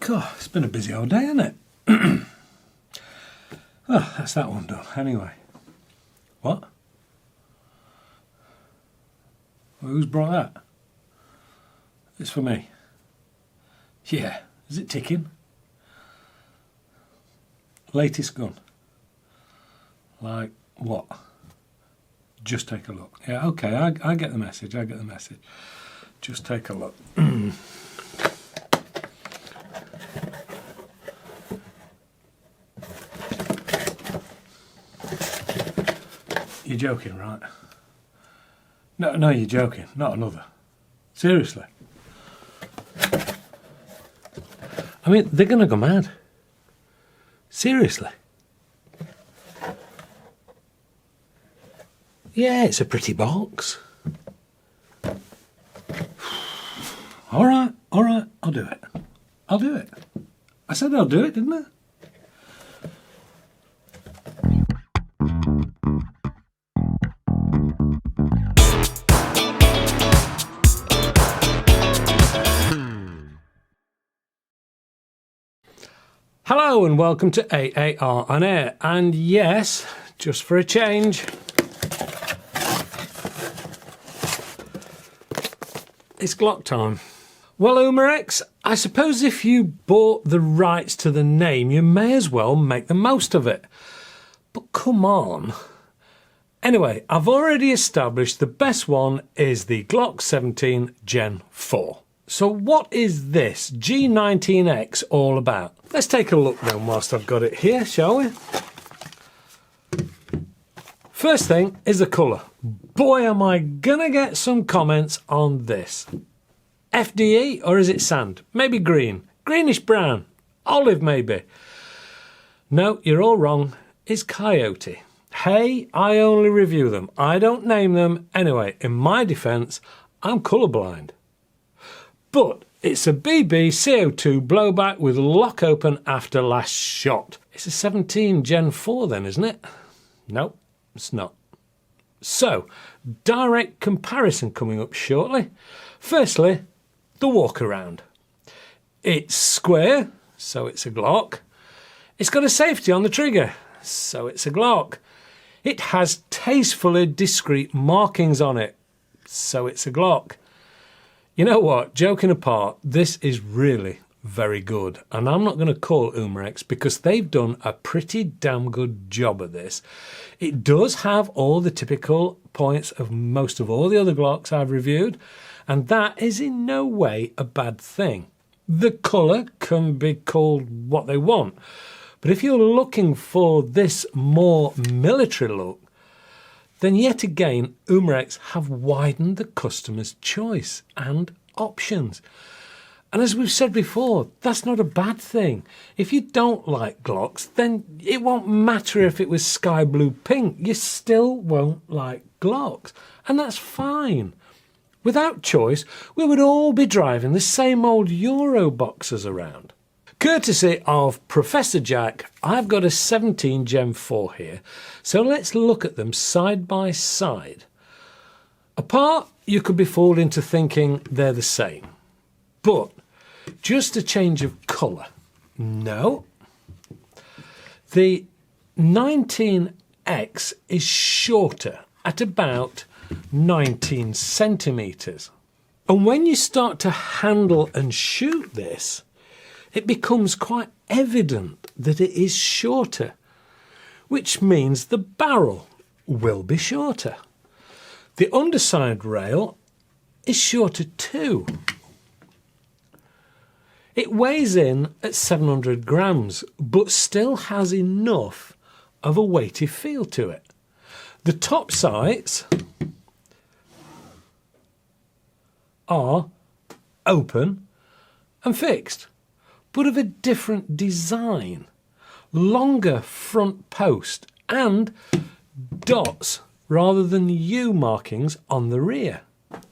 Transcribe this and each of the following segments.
God, it's been a busy old day, hasn't it? Oh, that's that one done. Anyway. What? Well, who's brought that? It's for me. Yeah. Is it ticking? Latest gun. Like what? Just take a look. Yeah, okay, I get the message. I get the message. Just take a look. You're joking, right? No, you're joking. Not another. Seriously. I mean, they're going to go mad. Seriously. Yeah, it's a pretty box. All right, I'll do it. I'll do it. I said I'll do it, didn't I? Hello and welcome to AAR on Air. And yes, just for a change, it's Glock time. Well, Umarex, I suppose if you bought the rights to the name, you may as well make the most of it. But come on. Anyway, I've already established the best one is the Glock 17 Gen 4. So what is this G19X all about? Let's take a look then whilst I've got it here, shall we? First thing is the colour. Boy, am I gonna get some comments on this. FDE or is it sand? Maybe green. Greenish brown. Olive maybe. No, you're all wrong. It's coyote. Hey, I only review them. I don't name them. Anyway, in my defence, I'm colourblind. But it's a BB CO2 blowback with lock open after last shot. It's a 17 Gen 4 then, isn't it? Nope, it's not. So, direct comparison coming up shortly. Firstly, the walk around. It's square, so it's a Glock. It's got a safety on the trigger, so it's a Glock. It has tastefully discreet markings on it, so it's a Glock. You know what, joking apart, this is really very good. And I'm not going to call Umarex because they've done a pretty damn good job of this. It does have all the typical points of most of all the other Glocks I've reviewed, and that is in no way a bad thing. The colour can be called what they want, but if you're looking for this more military look, then yet again, Umarex have widened the customer's choice and options. And as we've said before, that's not a bad thing. If you don't like Glocks, then it won't matter if it was sky blue pink. You still won't like Glocks. And that's fine. Without choice, we would all be driving the same old Euro boxers around. Courtesy of Professor Jack, I've got a 17 Gen 4 here, so let's look at them side by side. Apart, you could be fooled into thinking they're the same, but just a change of colour. No. The 19X is shorter at about 19 centimetres. And when you start to handle and shoot this, it becomes quite evident that it is shorter, which means the barrel will be shorter. The underside rail is shorter too. It weighs in at 700 grams, but still has enough of a weighty feel to it. The top sights are open and fixed, but of a different design. Longer front post and dots rather than U markings on the rear.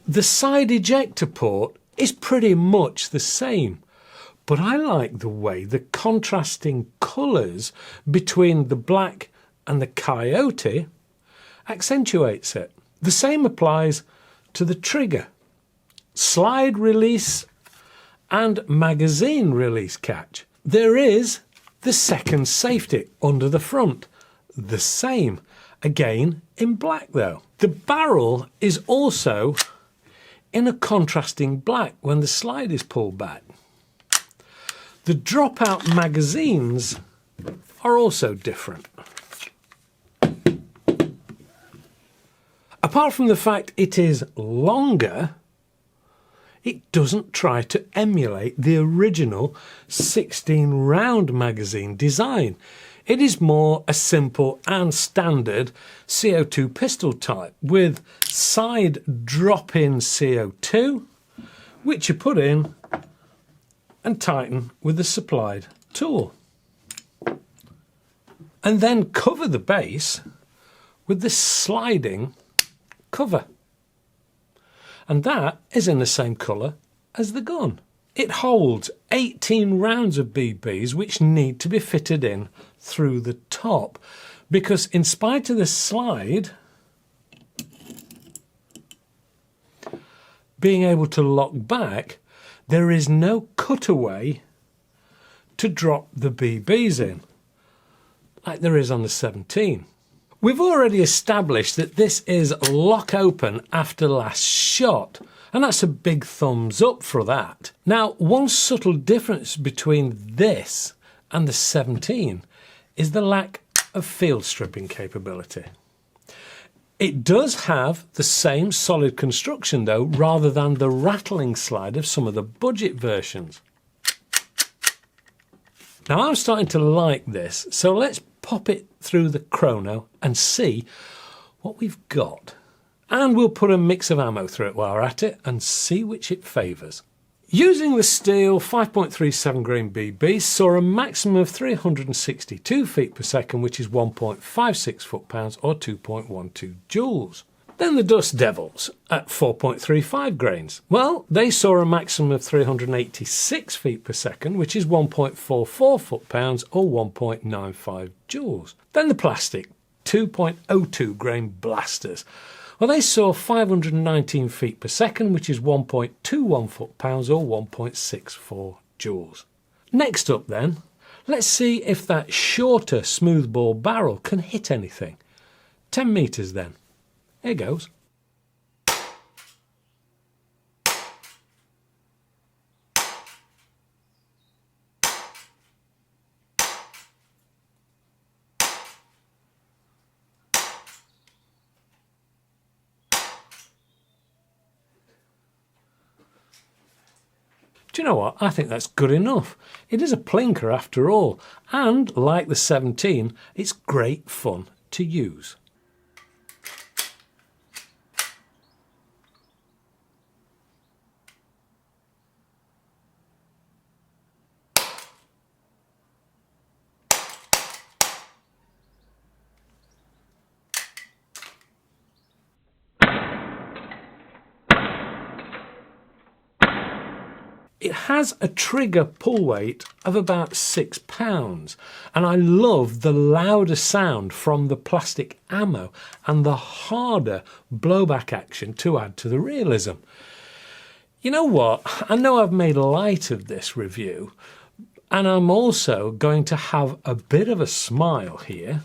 The side ejector port is pretty much the same, but I like the way the contrasting colours between the black and the coyote accentuates it. The same applies to the trigger. Slide release and magazine release catch. There is the second safety under the front, the same, again in black though. The barrel is also in a contrasting black when the slide is pulled back. The dropout magazines are also different. Apart from the fact it is longer, it doesn't try to emulate the original 16-round magazine design. It is more a simple and standard CO2 pistol type with side drop-in CO2, which you put in and tighten with the supplied tool. And then cover the base with this sliding cover. And that is in the same colour as the gun. It holds 18 rounds of BBs which need to be fitted in through the top, because in spite of the slide being able to lock back, there is no cutaway to drop the BBs in like there is on the 17. We've already established that this is lock open after last shot, and that's a big thumbs up for that. Now, one subtle difference between this and the 17 is the lack of field stripping capability. It does have the same solid construction though, rather than the rattling slide of some of the budget versions. Now I'm starting to like this, so let's pop it through the chrono and see what we've got. And we'll put a mix of ammo through it while we're at it and see which it favours. Using the steel 5.37 grain BB saw a maximum of 362 feet per second, which is 1.56 foot-pounds or 2.12 joules. Then the Dust Devils at 4.35 grains. Well, they saw a maximum of 386 feet per second, which is 1.44 foot-pounds or 1.95 joules. Then the plastic 2.02 grain blasters. Well, they saw 519 feet per second, which is 1.21 foot-pounds or 1.64 joules. Next up then, let's see if that shorter smoothbore barrel can hit anything. 10 metres then. Here goes. Do you know what? I think that's good enough. It is a plinker after all, and like the 17, it's great fun to use. It has a trigger pull weight of about 6 pounds, and I love the louder sound from the plastic ammo and the harder blowback action to add to the realism. You know what? I know I've made light of this review, and I'm also going to have a bit of a smile here.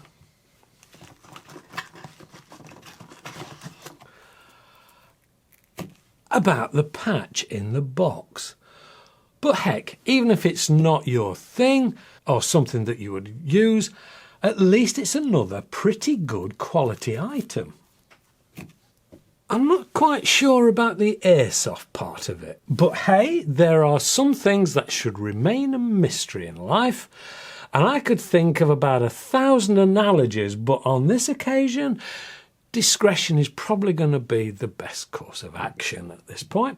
About the patch in the box. But heck, even if it's not your thing or something that you would use, at least it's another pretty good quality item. I'm not quite sure about the airsoft part of it, but hey, there are some things that should remain a mystery in life, and I could think of about 1,000 analogies, but on this occasion, discretion is probably going to be the best course of action at this point.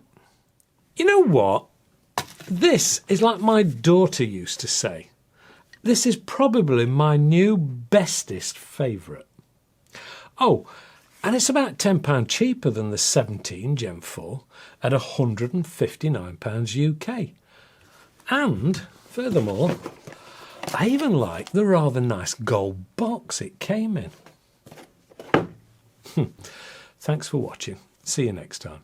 You know what? This is like my daughter used to say. This is probably my new bestest favourite. Oh, and it's about £10 cheaper than the 17 Gen 4 at £159 UK. And, furthermore, I even like the rather nice gold box it came in. Thanks for watching. See you next time.